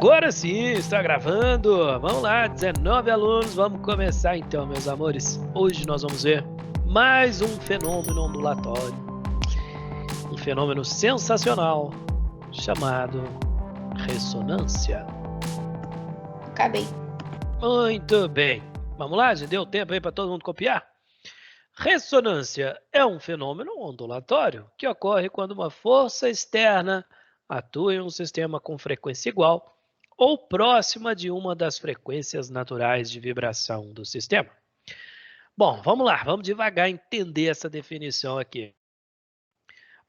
Agora sim, está gravando. Vamos lá, 19 alunos. Vamos começar então, meus amores. Hoje nós vamos ver mais um fenômeno ondulatório. Um fenômeno sensacional chamado ressonância. Acabei. Muito bem. Vamos lá, já deu tempo aí para todo mundo copiar? Ressonância é um fenômeno ondulatório que ocorre quando uma força externa atua em um sistema com frequência igual ou próxima de uma das frequências naturais de vibração do sistema. Bom, vamos lá, vamos devagar entender essa definição aqui.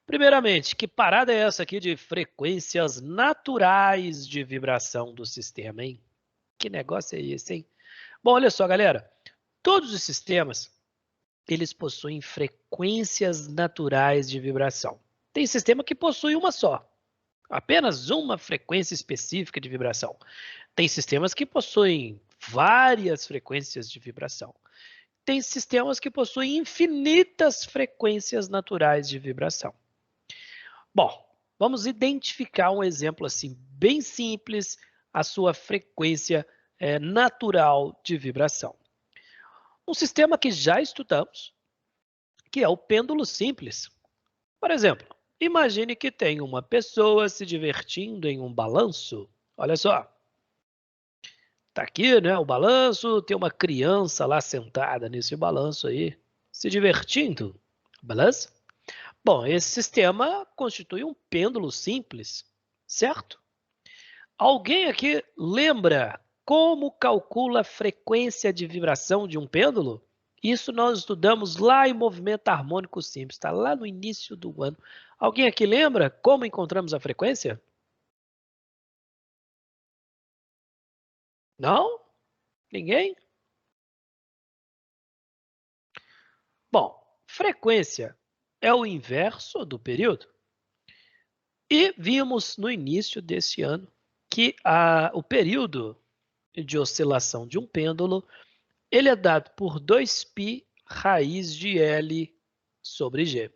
Primeiramente, que parada é essa aqui de frequências naturais de vibração do sistema, hein? Que negócio é esse, hein? Bom, olha só, galera. Todos os sistemas eles possuem frequências naturais de vibração. Tem sistema que possui uma só, apenas uma frequência específica de vibração. Tem sistemas que possuem várias frequências de vibração. Tem sistemas que possuem infinitas frequências naturais de vibração. Bom, vamos identificar um exemplo assim bem simples, a sua frequência natural de vibração. Um sistema que já estudamos, que é o pêndulo simples. Por exemplo, imagine que tem uma pessoa se divertindo em um balanço. Olha só, tá aqui, né, o balanço, tem uma criança lá sentada nesse balanço aí, se divertindo. Beleza? Bom, esse sistema constitui um pêndulo simples, certo? Alguém aqui lembra como calcula a frequência de vibração de um pêndulo? Isso nós estudamos lá em movimento harmônico simples, está lá no início do ano. Alguém aqui lembra como encontramos a frequência? Não? Ninguém? Bom, frequência é o inverso do período. E vimos no início desse ano que o período de oscilação de um pêndulo ele é dado por 2π raiz de L sobre G.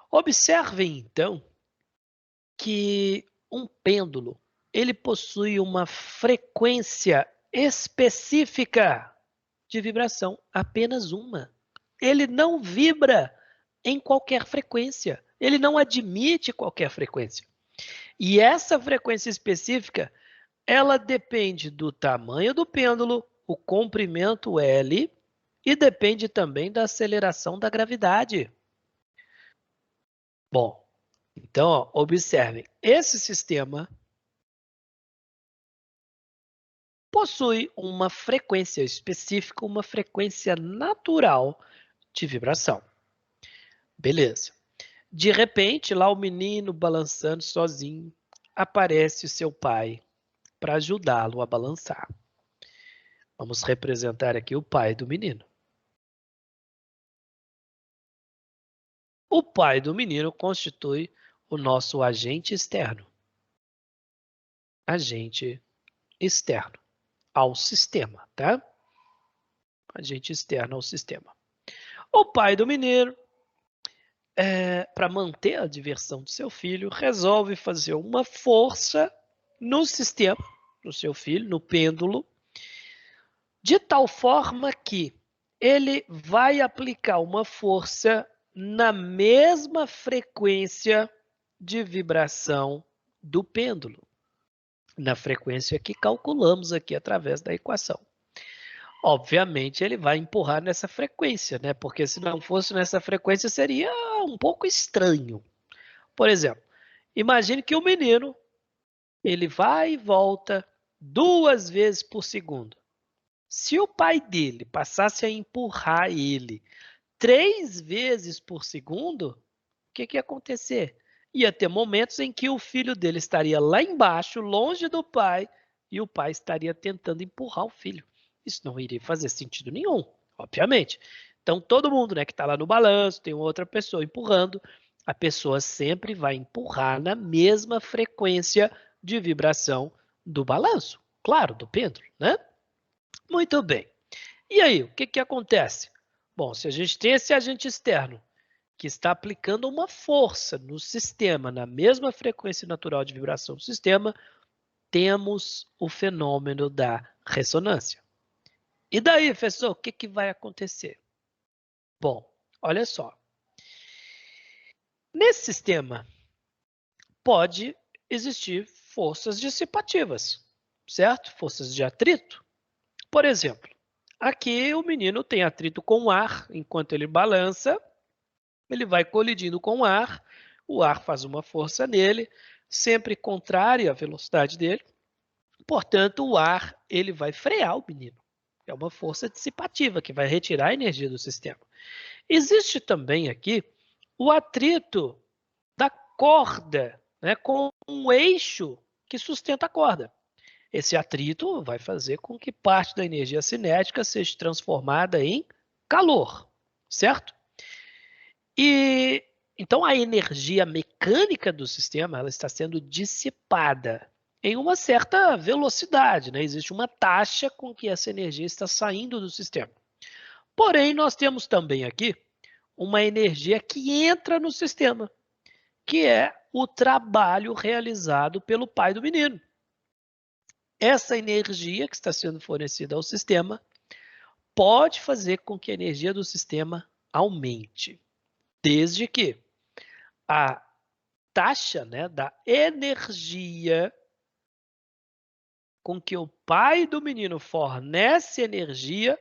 Observem, então, que um pêndulo ele possui uma frequência específica de vibração, apenas uma. Ele não vibra em qualquer frequência, ele não admite qualquer frequência. E essa frequência específica, ela depende do tamanho do pêndulo, o comprimento L, e depende também da aceleração da gravidade. Bom, então, ó, observem, esse sistema possui uma frequência específica, uma frequência natural de vibração. Beleza. De repente, lá o menino balançando sozinho, aparece o seu pai para ajudá-lo a balançar. Vamos representar aqui o pai do menino. O pai do menino constitui o nosso agente externo. Agente externo ao sistema, tá? Agente externo ao sistema. O pai do menino, para manter a diversão do seu filho, resolve fazer uma força no sistema, no seu filho, no pêndulo, de tal forma que ele vai aplicar uma força na mesma frequência de vibração do pêndulo, na frequência que calculamos aqui através da equação. Obviamente, ele vai empurrar nessa frequência, né? Porque se não fosse nessa frequência, seria um pouco estranho. Por exemplo, imagine que o menino ele vai e volta 2 vezes por segundo. Se o pai dele passasse a empurrar ele 3 vezes por segundo, o que ia acontecer? Ia ter momentos em que o filho dele estaria lá embaixo, longe do pai, e o pai estaria tentando empurrar o filho. Isso não iria fazer sentido nenhum, obviamente. Então, todo mundo, né, que está lá no balanço, tem outra pessoa empurrando, a pessoa sempre vai empurrar na mesma frequência de vibração do balanço, claro, do pêndulo, né? Muito bem. E aí, o que acontece? Bom, se a gente tem esse agente externo que está aplicando uma força no sistema, na mesma frequência natural de vibração do sistema, temos o fenômeno da ressonância. E daí, professor, o que vai acontecer? Bom, olha só. Nesse sistema, pode existir forças dissipativas, certo? Forças de atrito. Por exemplo, aqui o menino tem atrito com o ar, enquanto ele balança, ele vai colidindo com o ar faz uma força nele, sempre contrária à velocidade dele, portanto o ar ele vai frear o menino. É uma força dissipativa que vai retirar a energia do sistema. Existe também aqui o atrito da corda, né, com um eixo que sustenta a corda. Esse atrito vai fazer com que parte da energia cinética seja transformada em calor, certo? E então a energia mecânica do sistema ela está sendo dissipada em uma certa velocidade, né? Existe uma taxa com que essa energia está saindo do sistema. Porém, nós temos também aqui uma energia que entra no sistema, que é o trabalho realizado pelo pai do menino. Essa energia que está sendo fornecida ao sistema pode fazer com que a energia do sistema aumente, desde que a taxa, né, da energia com que o pai do menino fornece energia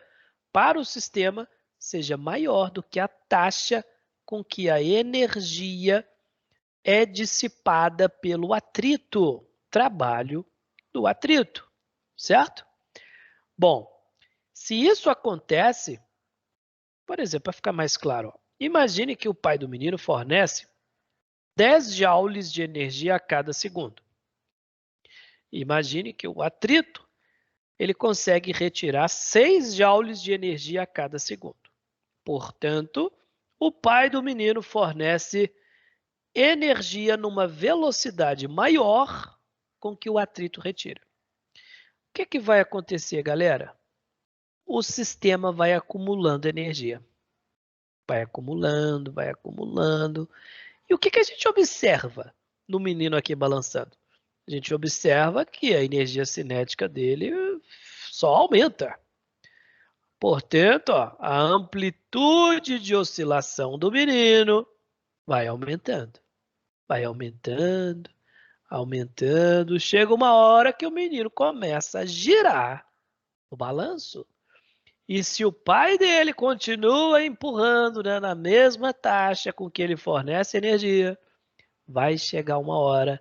para o sistema seja maior do que a taxa com que a energia é dissipada pelo atrito, trabalho do atrito, certo? Bom, se isso acontece, por exemplo, para ficar mais claro, ó, imagine que o pai do menino fornece 10 joules de energia a cada segundo. Imagine que o atrito ele consegue retirar 6 joules de energia a cada segundo. Portanto, o pai do menino fornece energia numa velocidade maior com que o atrito retira. O que vai acontecer, galera? O sistema vai acumulando energia. Vai acumulando, vai acumulando. E o que a gente observa no menino aqui balançando? A gente observa que a energia cinética dele só aumenta. Portanto, ó, a amplitude de oscilação do menino vai aumentando. Vai aumentando, aumentando. Chega uma hora que o menino começa a girar o balanço. E se o pai dele continua empurrando, né, na mesma taxa com que ele fornece energia, vai chegar uma hora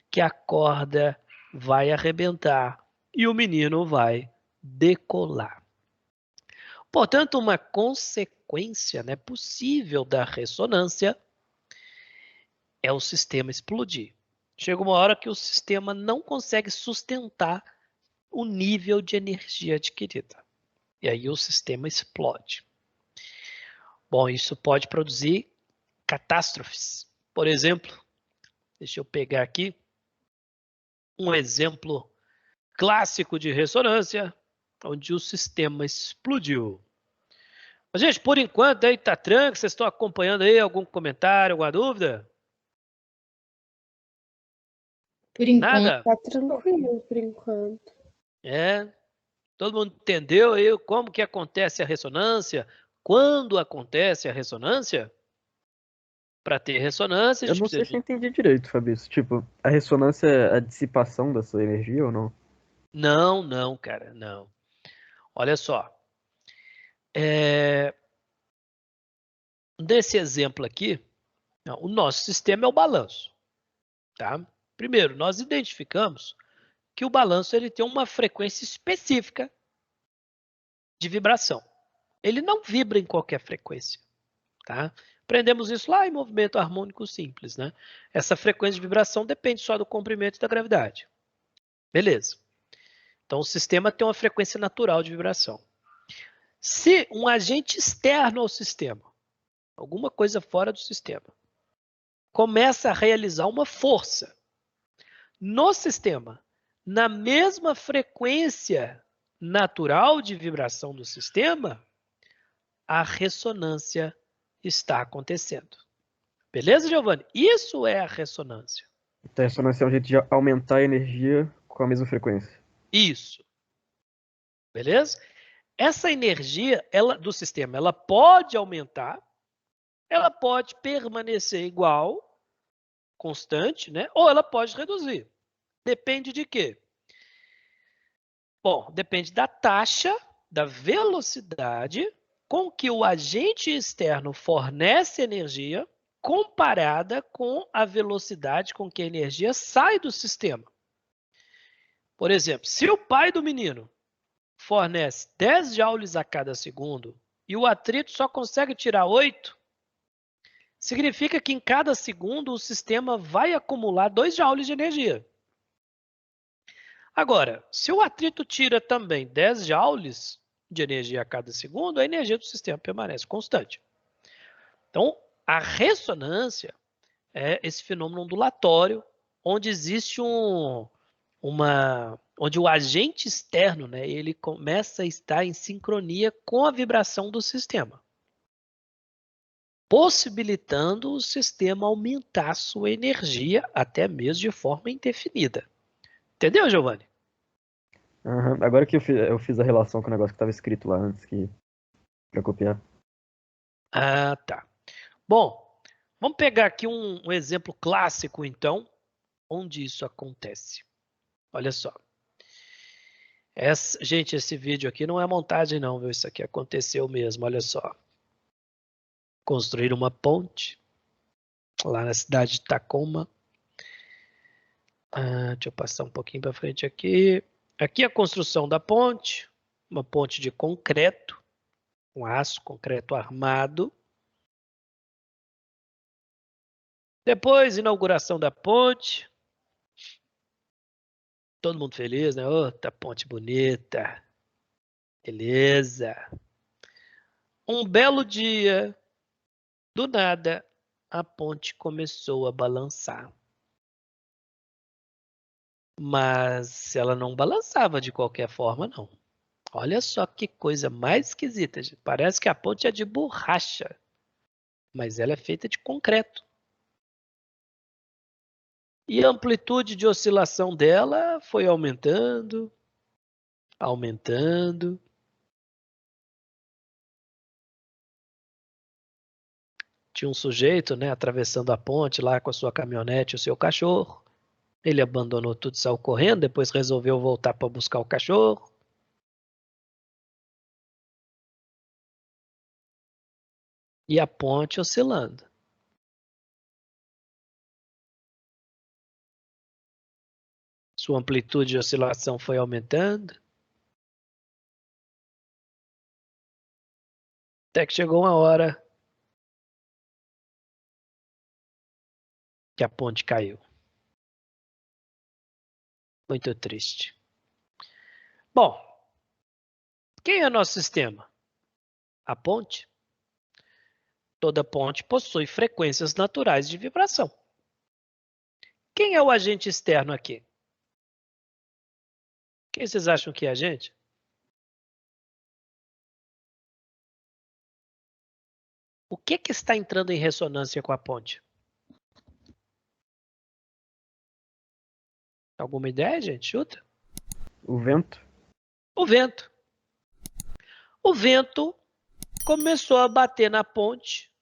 que a corda vai arrebentar e o menino vai decolar. Portanto, uma consequência, né, possível da ressonância é o sistema explodir. Chega uma hora que o sistema não consegue sustentar o nível de energia adquirida. E aí o sistema explode. Bom, isso pode produzir catástrofes. Por exemplo, deixa eu pegar aqui um exemplo clássico de ressonância, onde o sistema explodiu. Mas, gente, por enquanto aí tá tranquilo, vocês estão acompanhando aí algum comentário, alguma dúvida? Por enquanto, Nada? Tá tranquilo por enquanto. É. Todo mundo entendeu aí como que acontece a ressonância? Quando acontece a ressonância? Para ter ressonância, a Eu gente não precisa sei se eu de... entendi direito, Fabrício. Tipo, a ressonância é a dissipação dessa energia ou não? Não, cara, não. Olha só. Nesse exemplo aqui, o nosso sistema é o balanço. Tá? Primeiro, nós identificamos que o balanço ele tem uma frequência específica de vibração. Ele não vibra em qualquer frequência. Tá? Aprendemos isso lá em movimento harmônico simples. Né? Essa frequência de vibração depende só do comprimento e da gravidade. Beleza. Então o sistema tem uma frequência natural de vibração. Se um agente externo ao sistema, alguma coisa fora do sistema, começa a realizar uma força no sistema, na mesma frequência natural de vibração do sistema, a ressonância está acontecendo. Beleza, Giovanni? Isso é a ressonância. Então, a ressonância é um jeito de aumentar a energia Com a mesma frequência. Isso. Beleza? Essa energia do sistema, ela pode aumentar, ela pode permanecer igual, constante, né? Ou ela pode reduzir. Depende de quê? Bom, depende da taxa, da velocidade com que o agente externo fornece energia comparada com a velocidade com que a energia sai do sistema. Por exemplo, se o pai do menino fornece 10 joules a cada segundo e o atrito só consegue tirar 8, significa que em cada segundo o sistema vai acumular 2 joules de energia. Agora, se o atrito tira também 10 joules de energia a cada segundo, a energia do sistema permanece constante. Então, a ressonância é esse fenômeno ondulatório, onde existe onde o agente externo, né, ele começa a estar em sincronia com a vibração do sistema, possibilitando o sistema aumentar sua energia até mesmo de forma indefinida. Entendeu, Giovanni? Uhum. Agora que eu fiz a relação com o negócio que estava escrito lá antes para copiar. Ah, tá. Bom, vamos pegar aqui um exemplo clássico, então, onde isso acontece. Olha só. Gente, esse vídeo aqui não é montagem não, viu? Isso aqui aconteceu mesmo, olha só. Construíram uma ponte lá na cidade de Tacoma. Deixa eu passar um pouquinho para frente aqui. Aqui a construção da ponte, uma ponte de concreto, com aço, concreto armado. Depois, inauguração da ponte. Todo mundo feliz, né? Outra ponte bonita. Beleza. Um belo dia, do nada, a ponte começou a balançar. Mas ela não balançava de qualquer forma, não. Olha só que coisa mais esquisita, gente. Parece que a ponte é de borracha, mas ela é feita de concreto. E a amplitude de oscilação dela foi aumentando, aumentando. Tinha um sujeito, né, atravessando a ponte lá com a sua caminhonete e o seu cachorro. Ele abandonou tudo e saiu correndo, depois resolveu voltar para buscar o cachorro. E a ponte oscilando. Sua amplitude de oscilação foi aumentando. Até que chegou uma hora que a ponte caiu. Muito triste. Bom, quem é nosso sistema? A ponte. Toda ponte possui frequências naturais de vibração. Quem é o agente externo aqui? Quem vocês acham que é a gente? O que está entrando em ressonância com a ponte? Alguma ideia, gente? Chuta. O vento? O vento. O vento começou a bater na ponte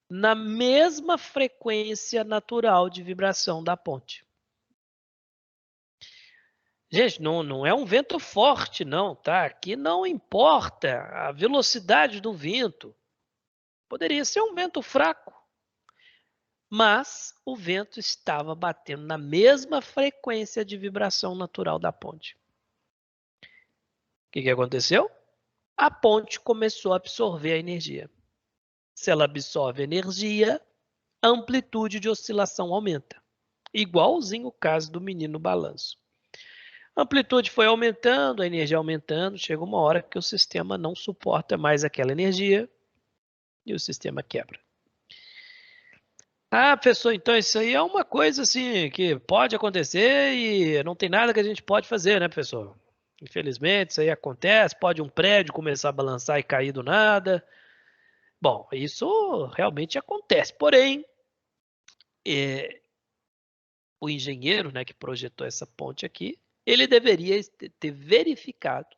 na mesma frequência natural de vibração da ponte. Gente, não é um vento forte, não, tá? Aqui não importa a velocidade do vento. Poderia ser um vento fraco, mas o vento estava batendo na mesma frequência de vibração natural da ponte. O que aconteceu? A ponte começou a absorver a energia. Se ela absorve energia, a amplitude de oscilação aumenta. Igualzinho o caso do menino balanço. A amplitude foi aumentando, a energia aumentando, chega uma hora que o sistema não suporta mais aquela energia e o sistema quebra. Ah, professor, então isso aí é uma coisa assim que pode acontecer e não tem nada que a gente pode fazer, né, professor? Infelizmente, isso aí acontece, pode um prédio começar a balançar e cair do nada. Bom, isso realmente acontece, porém, o engenheiro, né, que projetou essa ponte aqui, ele deveria ter verificado,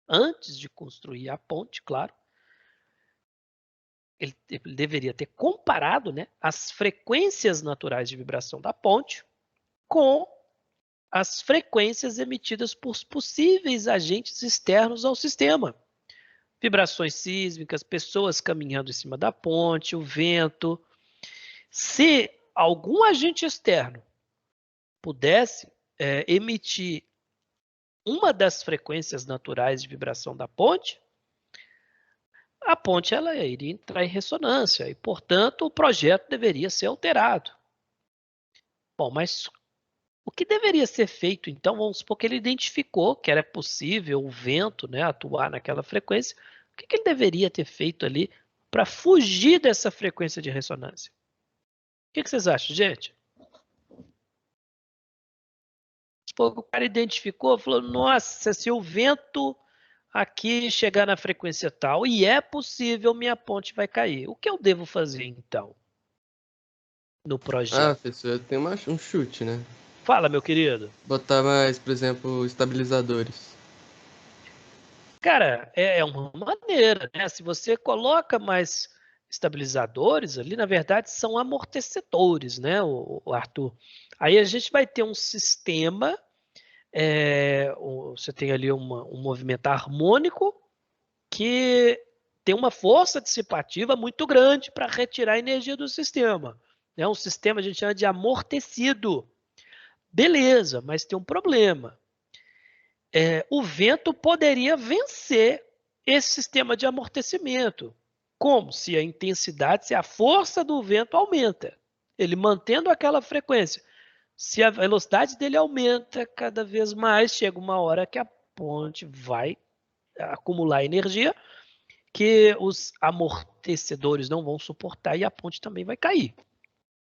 antes de construir a ponte, claro, ele deveria ter comparado, né, as frequências naturais de vibração da ponte com as frequências emitidas por possíveis agentes externos ao sistema. Vibrações sísmicas, pessoas caminhando em cima da ponte, o vento. Se algum agente externo pudesse emitir uma das frequências naturais de vibração da ponte, a ponte ela iria entrar em ressonância e, portanto, o projeto deveria ser alterado. Bom, mas o que deveria ser feito, então? Vamos supor que ele identificou que era possível o vento, né, atuar naquela frequência. O que ele deveria ter feito ali para fugir dessa frequência de ressonância? O que vocês acham, gente? O cara identificou, falou, nossa, se o vento aqui chegar na frequência tal, e é possível, minha ponte vai cair. O que eu devo fazer, então, no projeto? Professor, eu tenho um chute, né? Fala, meu querido. Botar mais, por exemplo, estabilizadores. Cara, é uma maneira, né? Se você coloca mais estabilizadores ali, na verdade, são amortecedores, né, o Arthur? Aí a gente vai ter um sistema, você tem ali um movimento harmônico que tem uma força dissipativa muito grande para retirar a energia do sistema. É um sistema, a gente chama de amortecido. Beleza, mas tem um problema. O vento poderia vencer esse sistema de amortecimento. Como? Se a intensidade, se a força do vento aumenta. Ele mantendo aquela frequência. Se a velocidade dele aumenta cada vez mais, chega uma hora que a ponte vai acumular energia que os amortecedores não vão suportar e a ponte também vai cair.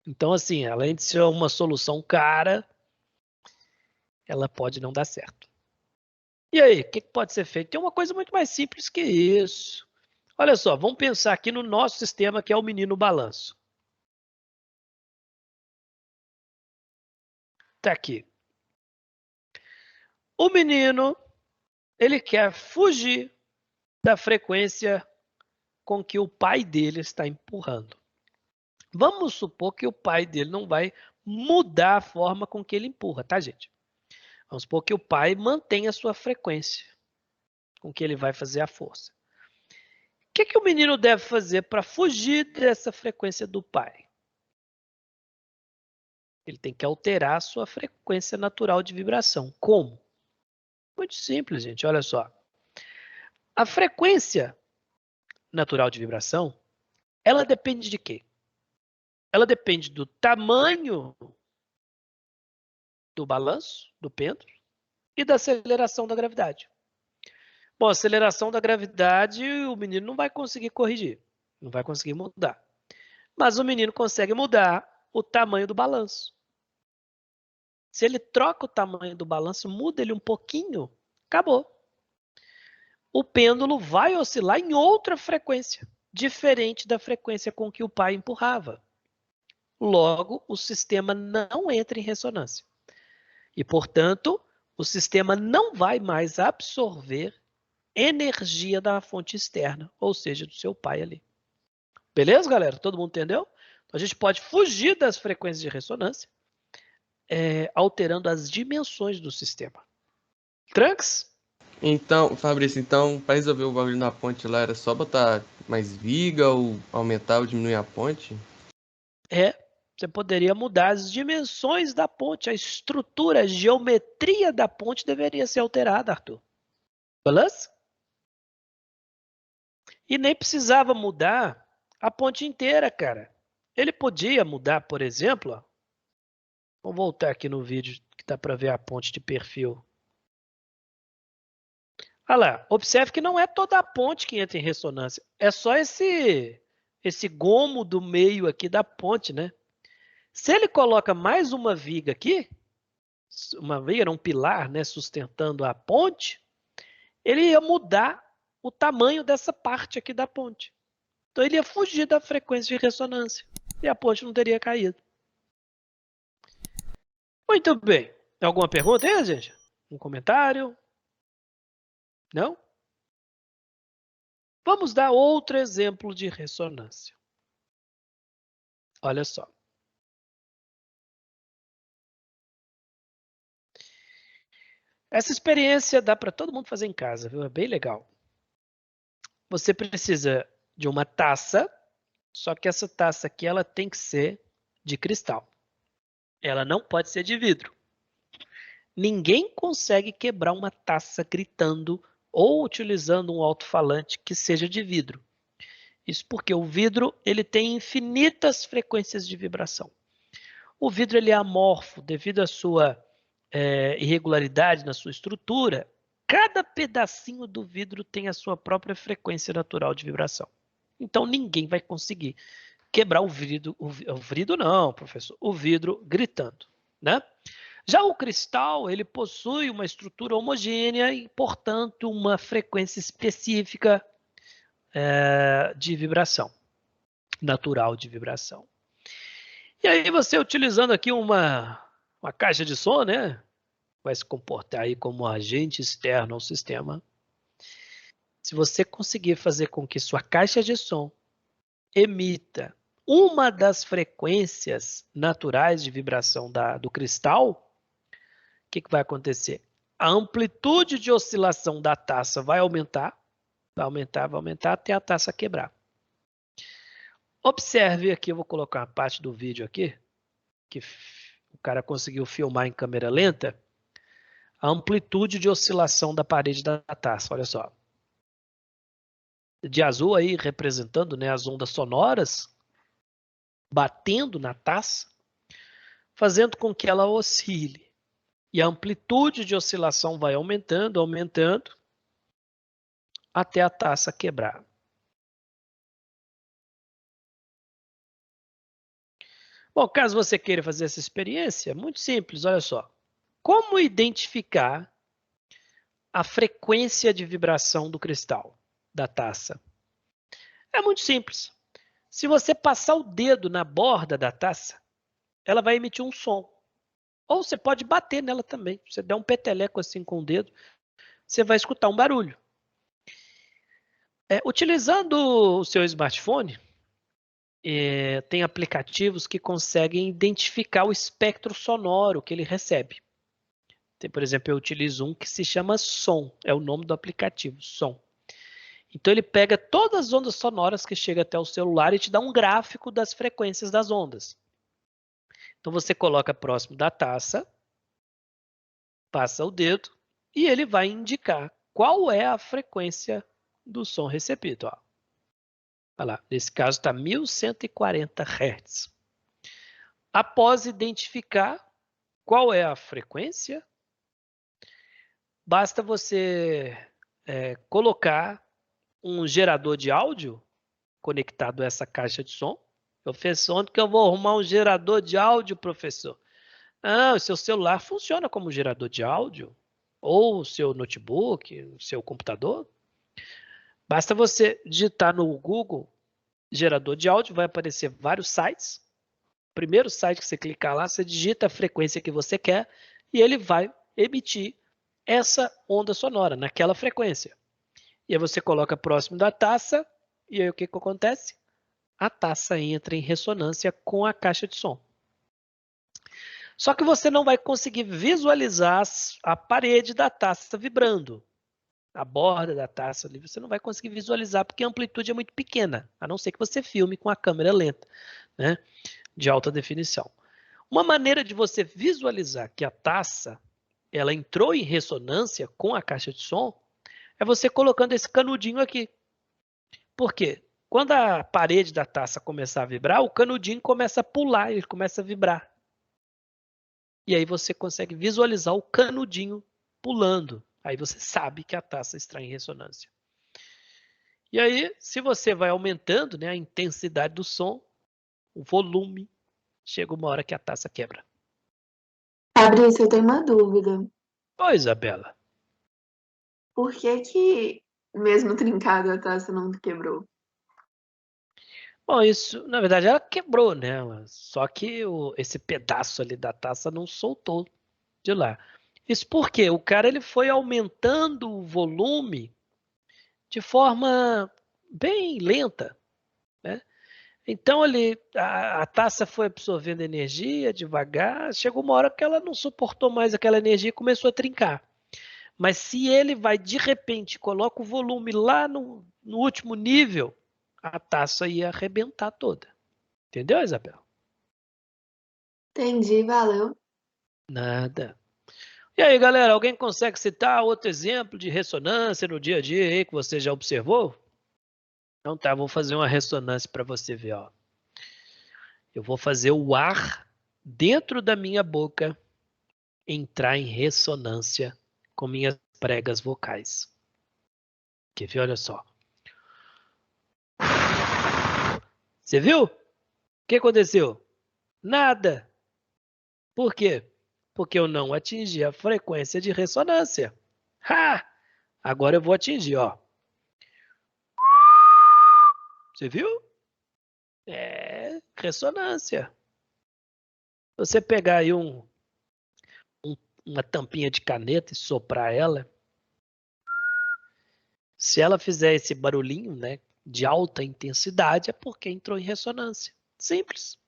Então, assim, além de ser uma solução cara, ela pode não dar certo. E aí, o que pode ser feito? Tem uma coisa muito mais simples que isso. Olha só, vamos pensar aqui no nosso sistema, que é o menino balanço. Tá aqui. O menino, ele quer fugir da frequência com que o pai dele está empurrando. Vamos supor que o pai dele não vai mudar a forma com que ele empurra, tá, gente? Vamos supor que o pai mantém a sua frequência com que ele vai fazer a força. O que o menino deve fazer para fugir dessa frequência do pai? Ele tem que alterar a sua frequência natural de vibração. Como? Muito simples, gente. Olha só. A frequência natural de vibração, ela depende de quê? Ela depende do tamanho do balanço, do pêndulo, e da aceleração da gravidade. Bom, a aceleração da gravidade, o menino não vai conseguir corrigir, não vai conseguir mudar. Mas o menino consegue mudar o tamanho do balanço. Se ele troca o tamanho do balanço, muda ele um pouquinho, acabou. O pêndulo vai oscilar em outra frequência, diferente da frequência com que o pai empurrava. Logo, o sistema não entra em ressonância. E, portanto, o sistema não vai mais absorver energia da fonte externa, ou seja, do seu pai ali. Beleza, galera? Todo mundo entendeu? Então, a gente pode fugir das frequências de ressonância, alterando as dimensões do sistema. Tranks? Então, Fabrício, para resolver o bagulho na ponte lá, era só botar mais viga ou aumentar ou diminuir a ponte? Você poderia mudar as dimensões da ponte, a estrutura, a geometria da ponte deveria ser alterada, Arthur. Beleza? E nem precisava mudar a ponte inteira, cara. Ele podia mudar, por exemplo, ó. Vamos voltar aqui no vídeo que dá para ver a ponte de perfil. Olha lá, observe que não é toda a ponte que entra em ressonância. É só esse gomo do meio aqui da ponte, né? Se ele coloca mais uma viga aqui, uma viga, um pilar, né, sustentando a ponte, ele ia mudar o tamanho dessa parte aqui da ponte. Então ele ia fugir da frequência de ressonância e a ponte não teria caído. Muito bem. Alguma pergunta aí, gente? Um comentário? Não? Vamos dar outro exemplo de ressonância. Olha só. Essa experiência dá para todo mundo fazer em casa, viu? É bem legal. Você precisa de uma taça, só que essa taça aqui ela tem que ser de cristal. Ela não pode ser de vidro. Ninguém consegue quebrar uma taça gritando ou utilizando um alto-falante que seja de vidro. Isso porque o vidro ele tem infinitas frequências de vibração. O vidro ele é amorfo devido à sua irregularidade na sua estrutura. Cada pedacinho do vidro tem a sua própria frequência natural de vibração. Então ninguém vai conseguir quebrar o vidro não, professor, o vidro gritando, né? Já o cristal, ele possui uma estrutura homogênea e, portanto, uma frequência específica de vibração, natural de vibração. E aí você utilizando aqui uma caixa de som, né? Vai se comportar aí como um agente externo ao sistema. Se você conseguir fazer com que sua caixa de som emita uma das frequências naturais de vibração do cristal, o que vai acontecer? A amplitude de oscilação da taça vai aumentar, vai aumentar até a taça quebrar. Observe aqui, eu vou colocar uma parte do vídeo aqui, que o cara conseguiu filmar em câmera lenta, a amplitude de oscilação da parede da taça, olha só. De azul aí representando, né, as ondas sonoras batendo na taça, fazendo com que ela oscile. E a amplitude de oscilação vai aumentando, aumentando, até a taça quebrar. Bom, caso você queira fazer essa experiência, muito simples, olha só. Como identificar a frequência de vibração do cristal, da taça? É muito simples. Se você passar o dedo na borda da taça, ela vai emitir um som. Ou você pode bater nela também. Você der um peteleco assim com o dedo, você vai escutar um barulho. Utilizando o seu smartphone, tem aplicativos que conseguem identificar o espectro sonoro que ele recebe. Tem, por exemplo, eu utilizo um que se chama Som, é o nome do aplicativo, Som. Então ele pega todas as ondas sonoras que chegam até o celular e te dá um gráfico das frequências das ondas. Então você coloca próximo da taça, passa o dedo e ele vai indicar qual é a frequência do som recebido. Ó. Olha lá, nesse caso está 1140 Hz. Após identificar qual é a frequência, basta você colocar um gerador de áudio conectado a essa caixa de som. Professor, onde que eu vou arrumar um gerador de áudio, professor? Ah, o seu celular funciona como gerador de áudio, ou o seu notebook, o seu computador. Basta você digitar no Google gerador de áudio, vai aparecer vários sites. O primeiro site que você clicar lá, você digita a frequência que você quer e ele vai emitir essa onda sonora naquela frequência. E aí você coloca próximo da taça e aí o que acontece? A taça entra em ressonância com a caixa de som. Só que você não vai conseguir visualizar a parede da taça vibrando. A borda da taça ali, você não vai conseguir visualizar porque a amplitude é muito pequena, a não ser que você filme com a câmera lenta, né, de alta definição. Uma maneira de você visualizar que a taça ela entrou em ressonância com a caixa de som é você colocando esse canudinho aqui. Por quê? Quando a parede da taça começar a vibrar, o canudinho começa a pular, ele começa a vibrar. E aí você consegue visualizar o canudinho pulando. Aí você sabe que a taça está em ressonância. E aí, se você vai aumentando, né, a intensidade do som, o volume, chega uma hora que a taça quebra. Fabrício, eu tenho uma dúvida. Oi, Isabela. Por que mesmo trincada a taça não quebrou? Bom, isso, na verdade, ela quebrou, né? Só que esse pedaço ali da taça não soltou de lá. Isso porque o cara ele foi aumentando o volume de forma bem lenta, né? Então a taça foi absorvendo energia devagar, chegou uma hora que ela não suportou mais aquela energia e começou a trincar. Mas se ele vai de repente, coloca o volume lá no último nível, a taça ia arrebentar toda. Entendeu, Isabel? Entendi, valeu. Nada. E aí, galera, alguém consegue citar outro exemplo de ressonância no dia a dia aí que você já observou? Então tá, vou fazer uma ressonância para você ver, ó. Eu vou fazer o ar dentro da minha boca entrar em ressonância com minhas pregas vocais. Quer ver? Olha só. Você viu? O que aconteceu? Nada. Por quê? Porque eu não atingi a frequência de ressonância. Ha! Agora eu vou atingir, ó. Você viu? É ressonância. Você pegar aí uma tampinha de caneta e soprar ela, se ela fizer esse barulhinho, né, de alta intensidade, é porque entrou em ressonância. Simples.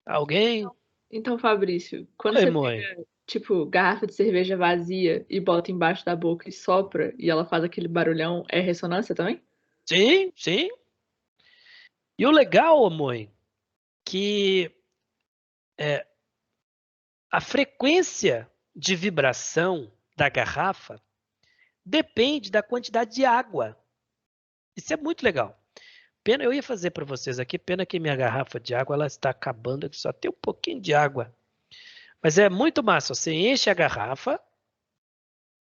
Alguém? Então, Fabrício, quando Oi, você mãe. pega, tipo, garrafa de cerveja vazia e bota embaixo da boca e sopra e ela faz aquele barulhão, é ressonância também? Sim, sim. E o legal, mãe, que é, a frequência de vibração da garrafa depende da quantidade de água. Isso é muito legal. Pena, eu ia fazer para vocês aqui, pena que minha garrafa de água ela está acabando, aqui só tem um pouquinho de água. Mas é muito massa, você enche a garrafa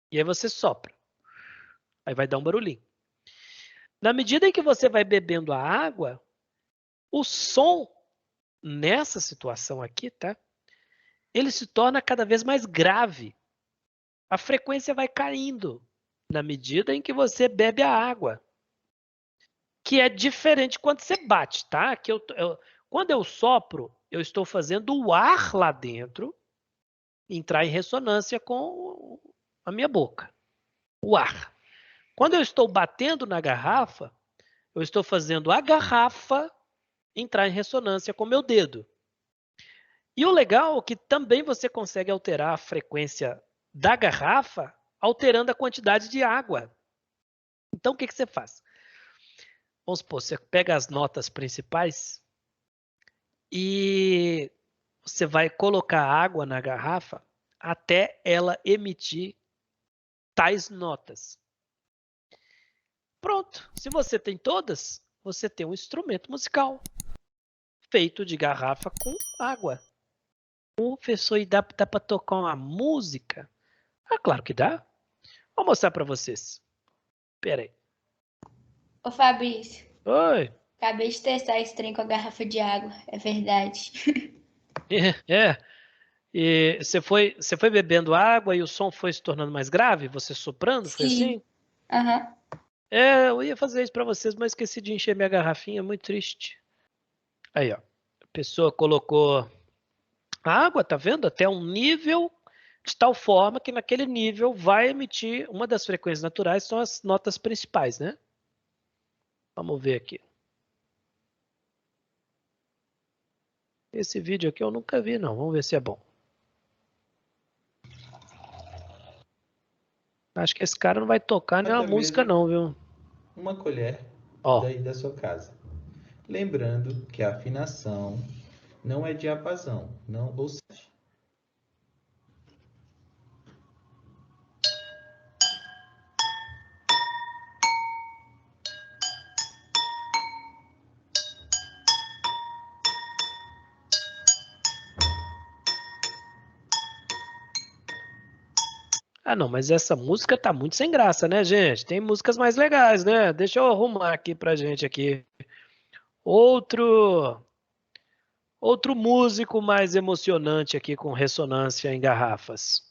e aí você sopra. Aí vai dar um barulhinho. Na medida em que você vai bebendo a água, o som nessa situação aqui, tá? Ele se torna cada vez mais grave. A frequência vai caindo na medida em que você bebe a água. Que é diferente quando você bate, tá? Quando eu sopro, eu estou fazendo o ar lá dentro entrar em ressonância com a minha boca. O ar. Quando eu estou batendo na garrafa, eu estou fazendo a garrafa entrar em ressonância com o meu dedo. E o legal é que também você consegue alterar a frequência da garrafa alterando a quantidade de água. Então, o que você faz? Vamos supor, você pega as notas principais e você vai colocar água na garrafa até ela emitir tais notas. Pronto. Se você tem todas, você tem um instrumento musical feito de garrafa com água. Professor, e dá para tocar uma música? Ah, claro que dá. Vou mostrar para vocês. Pera aí. Ô Fabrício, Oi. acabei de testar esse trem com a garrafa de água, é verdade. É. E você foi bebendo água e o som foi se tornando mais grave? Você soprando? Foi assim? Sim. Aham. É, eu ia fazer isso para vocês, mas esqueci de encher minha garrafinha. Muito triste. Aí, ó. A pessoa colocou a água, tá vendo? Até um nível de tal forma que naquele nível vai emitir uma das frequências naturais, são as notas principais, né? Vamos ver aqui. Esse vídeo aqui eu nunca vi, não. Vamos ver se é bom. Acho que esse cara não vai tocar nenhuma Até música, mesmo não, viu? uma colher Ó. daí da sua casa. Lembrando que a afinação não é diapasão, não, ou seja, Ah, não, mas essa música tá muito sem graça, né, gente? Tem músicas mais legais, né? Deixa eu arrumar aqui pra gente aqui. Outro músico mais emocionante aqui com ressonância em garrafas.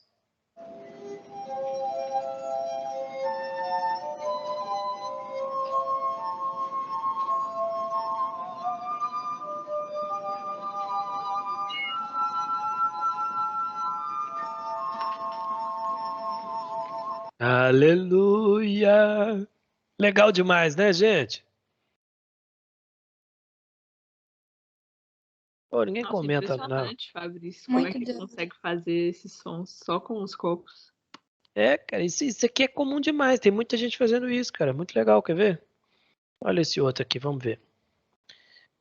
Aleluia! Legal demais, né, gente? Pô, ninguém Nossa, comenta, não. impressionante, Fabrício. Como é Muito que doido. consegue fazer esses sons só com os copos? É, cara, isso aqui é comum demais. Tem muita gente fazendo isso, cara. Muito legal, quer ver? Olha esse outro aqui, vamos ver.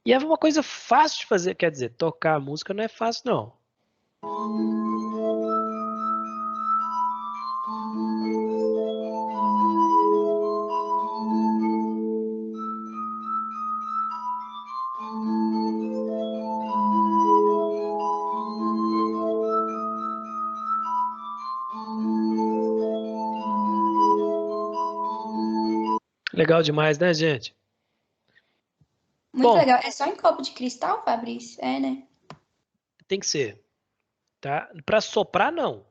E é uma coisa fácil de fazer, quer dizer, tocar a música não é fácil, não. Legal demais, né, gente? Muito Bom, legal. É só em copo de cristal, Fabrício? É, né? tem que ser, tá? Para soprar, não.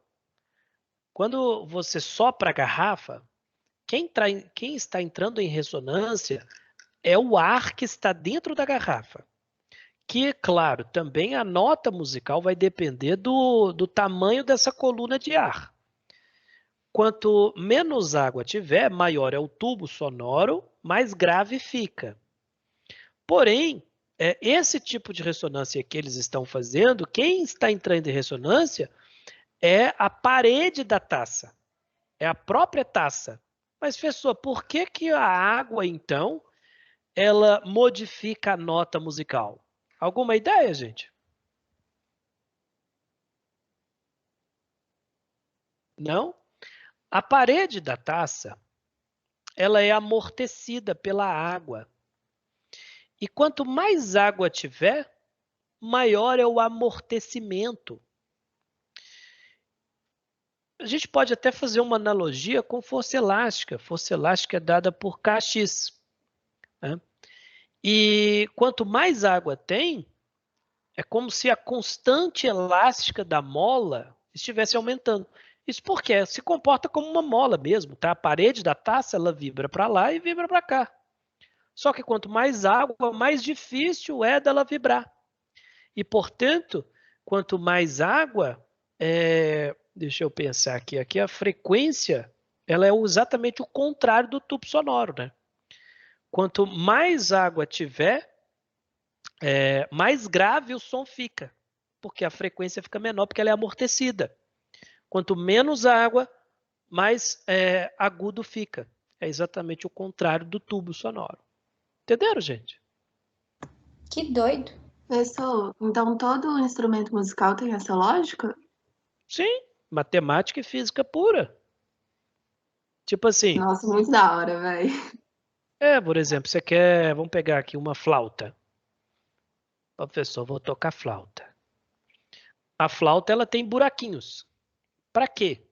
Quando você sopra a garrafa, quem está entrando em ressonância é o ar que está dentro da garrafa. Que, claro, também a nota musical vai depender do tamanho dessa coluna de ar. Quanto menos água tiver, maior é o tubo sonoro, mais grave fica. Porém, esse tipo de ressonância que eles estão fazendo, quem está entrando em ressonância é a parede da taça, é a própria taça. Mas, professor, por que que a água, então, ela modifica a nota musical? Alguma ideia, gente? Não? A parede da taça, ela é amortecida pela água. E quanto mais água tiver, maior é o amortecimento. A gente pode até fazer uma analogia com força elástica. Força elástica é dada por Kx, né? E quanto mais água tem, é como se a constante elástica da mola estivesse aumentando. Isso porque se comporta como uma mola mesmo, tá? A parede da taça, ela vibra para lá e vibra para cá. Só que quanto mais água, mais difícil é dela vibrar. E, portanto, quanto mais água, deixa eu pensar aqui a frequência, ela é exatamente o contrário do tubo sonoro, né? Quanto mais água tiver, mais grave o som fica, porque a frequência fica menor, porque ela é amortecida. Quanto menos água, mais agudo fica. É exatamente o contrário do tubo sonoro. Entenderam, gente? Que doido. Pessoal, então todo instrumento musical tem essa lógica? Sim, matemática e física pura. Tipo assim, Nossa, muito da hora, velho. por exemplo, você quer, vamos pegar aqui uma flauta. Professor, vou tocar flauta. A flauta, ela tem buraquinhos. Para quê?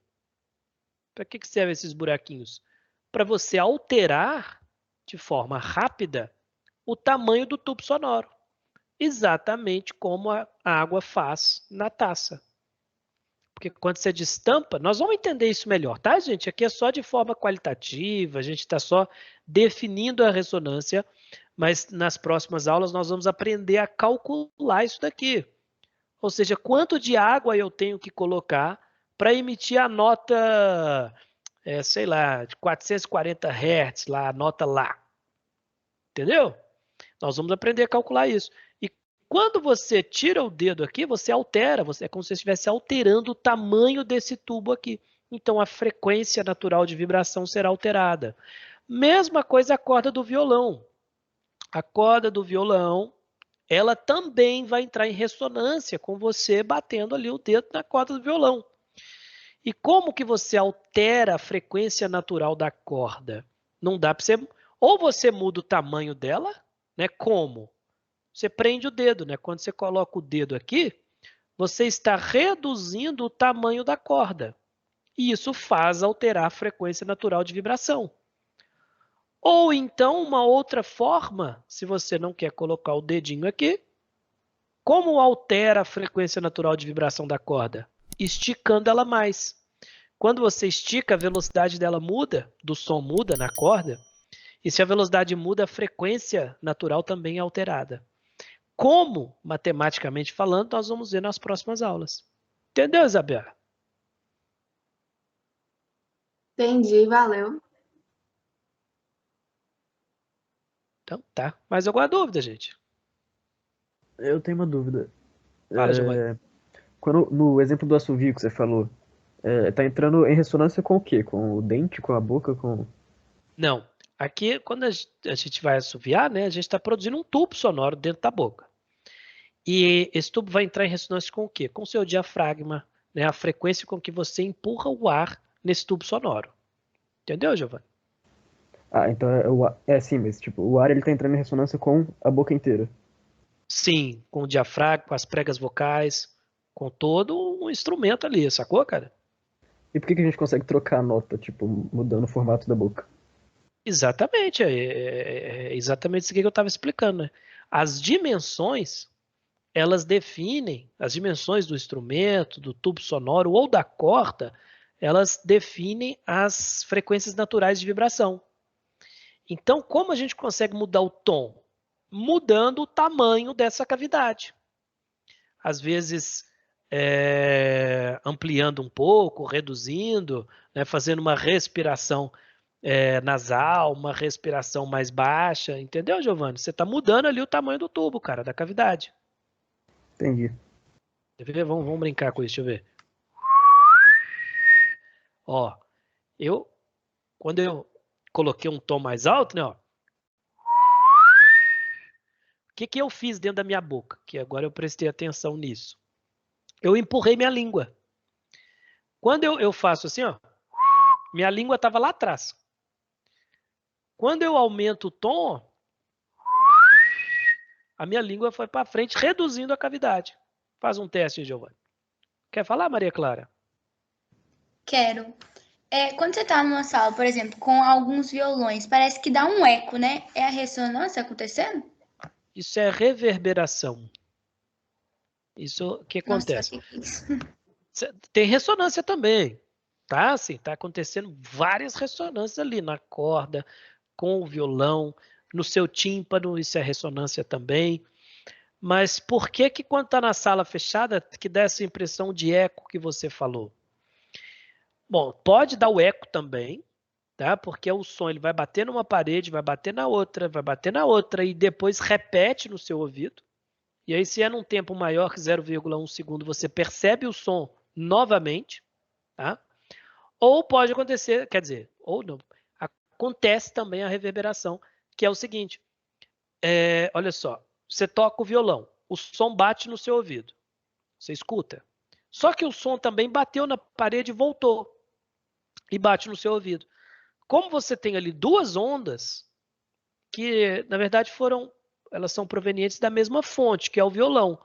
Para que servem esses buraquinhos? Para você alterar de forma rápida o tamanho do tubo sonoro. Exatamente como a água faz na taça. Porque quando você destampa, nós vamos entender isso melhor, tá, gente? Aqui é só de forma qualitativa, a gente está só definindo a ressonância, mas nas próximas aulas nós vamos aprender a calcular isso daqui. Ou seja, quanto de água eu tenho que colocar para emitir a nota, sei lá, de 440 Hz, lá, a nota Lá. Entendeu? Nós vamos aprender a calcular isso. E quando você tira o dedo aqui, você altera, é como se você estivesse alterando o tamanho desse tubo aqui. Então a frequência natural de vibração será alterada. Mesma coisa a corda do violão. A corda do violão, ela também vai entrar em ressonância com você batendo ali o dedo na corda do violão. E como que você altera a frequência natural da corda? Não dá para você... Ou você muda o tamanho dela, né? Como? Você prende o dedo, né? Quando você coloca o dedo aqui, você está reduzindo o tamanho da corda. E isso faz alterar a frequência natural de vibração. Ou então, uma outra forma, se você não quer colocar o dedinho aqui, como altera a frequência natural de vibração da corda? Esticando ela mais. Quando você estica, a velocidade dela muda, do som muda na corda, e se a velocidade muda, a frequência natural também é alterada. Como, matematicamente falando, nós vamos ver nas próximas aulas. Entendeu, Isabela? Entendi, valeu. Então, tá. Mais alguma dúvida, gente? Eu tenho uma dúvida. Fala, Giovanni. No exemplo do assovio que você falou, tá entrando em ressonância com o quê? Com o dente, com a boca, com... Não. Aqui, quando a gente vai assoviar, né, a gente está produzindo um tubo sonoro dentro da boca. E esse tubo vai entrar em ressonância com o quê? Com o seu diafragma, né, a frequência com que você empurra o ar nesse tubo sonoro. Entendeu, Giovanni? Ah, então sim, mas tipo, o ar ele tá entrando em ressonância com a boca inteira. Sim, com o diafragma, com as pregas vocais, com todo um instrumento ali, sacou, cara? E por que que a gente consegue trocar a nota, tipo, mudando o formato da boca? Exatamente, é exatamente isso que eu estava explicando, né? As dimensões, elas definem, as dimensões do instrumento, do tubo sonoro ou da corda, elas definem as frequências naturais de vibração. Então, como a gente consegue mudar o tom? Mudando o tamanho dessa cavidade. Às vezes, ampliando um pouco, reduzindo, né, fazendo uma respiração nasal, uma respiração mais baixa, entendeu, Giovanni? Você está mudando ali o tamanho do tubo, cara, da cavidade. Entendi. Quer ver? Vamos brincar com isso, deixa eu ver. Ó, quando eu coloquei um tom mais alto, né, ó, o que eu fiz dentro da minha boca? Que agora eu prestei atenção nisso. Eu empurrei minha língua. Quando eu faço assim, ó, minha língua estava lá atrás. Quando eu aumento o tom, a minha língua foi para frente, reduzindo a cavidade. Faz um teste, Giovanni. Quer falar, Maria Clara? Quero. Quando você tá numa sala, por exemplo, com alguns violões, parece que dá um eco, né? É a ressonância acontecendo? Isso é reverberação. Isso que Nossa, acontece. o que é isso? Tem ressonância também, tá? Assim, tá acontecendo várias ressonâncias ali na corda, com o violão, no seu tímpano, isso é ressonância também. Mas por que quando está na sala fechada que dá essa impressão de eco que você falou? Bom, pode dar o eco também, tá? Porque o som ele vai bater numa parede, vai bater na outra, vai bater na outra e depois repete no seu ouvido. E aí, se é num tempo maior que 0,1 segundo, você percebe o som novamente, tá? Ou pode acontecer, quer dizer, ou não, acontece também a reverberação, que é o seguinte, olha só, você toca o violão, o som bate no seu ouvido, você escuta. Só que o som também bateu na parede e voltou, e bate no seu ouvido. Como você tem ali duas ondas, que na verdade elas são provenientes da mesma fonte, que é o violão.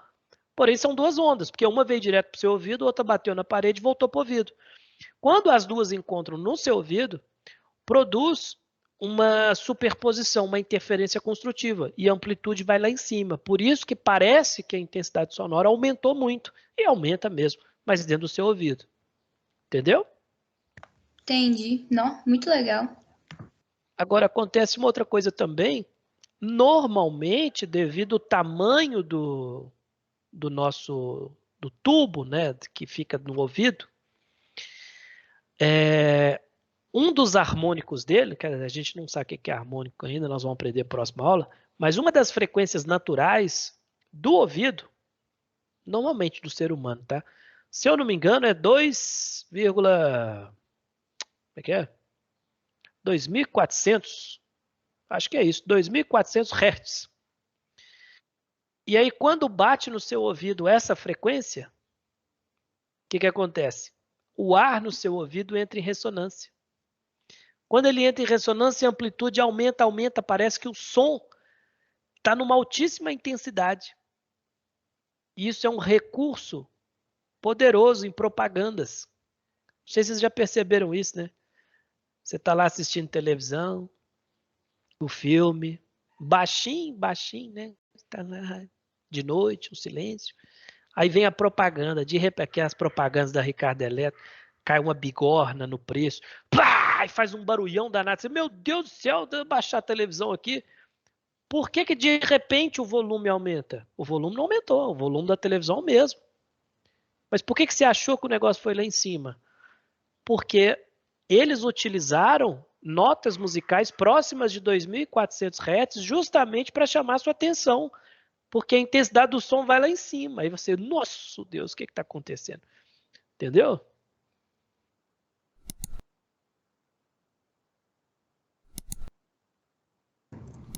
Porém, são duas ondas, porque uma veio direto para o seu ouvido, outra bateu na parede e voltou para o ouvido. Quando as duas encontram no seu ouvido, produz uma superposição, uma interferência construtiva, e a amplitude vai lá em cima. Por isso que parece que a intensidade sonora aumentou muito, e aumenta mesmo, mas dentro do seu ouvido. Entendeu? Entendi. Não, muito legal. Agora, acontece uma outra coisa também. Normalmente, devido ao tamanho do tubo, né, que fica no ouvido, um dos harmônicos dele, que a gente não sabe o que é harmônico ainda, nós vamos aprender na próxima aula, mas uma das frequências naturais do ouvido, normalmente do ser humano, tá? Se eu não me engano, é 2.400, acho que é isso, 2.400 Hz. E aí, quando bate no seu ouvido essa frequência, o que acontece? O ar no seu ouvido entra em ressonância. Quando ele entra em ressonância, a amplitude aumenta, parece que o som está numa altíssima intensidade. E isso é um recurso poderoso em propagandas. Não sei se vocês já perceberam isso, né? Você está lá assistindo televisão, o filme, baixinho, né? Tá lá de noite, um silêncio. Aí vem a propaganda, de repente, as propagandas da Ricardo Eletro, cai uma bigorna no preço, pá, e faz um barulhão danado. Você, meu Deus do céu, deixa eu baixar a televisão aqui. Por que de repente o volume aumenta? O volume não aumentou, o volume da televisão é o mesmo. Mas por que você achou que o negócio foi lá em cima? Porque eles utilizaram notas musicais próximas de 2.400 Hz justamente para chamar sua atenção, porque a intensidade do som vai lá em cima. Aí você, nossa Deus, o que está acontecendo? Entendeu?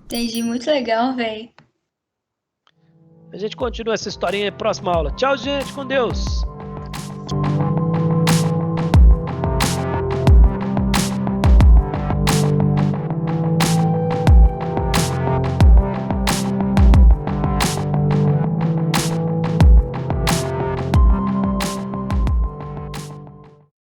Entendi, muito legal, velho. A gente continua essa historinha na próxima aula. Tchau, gente, com Deus.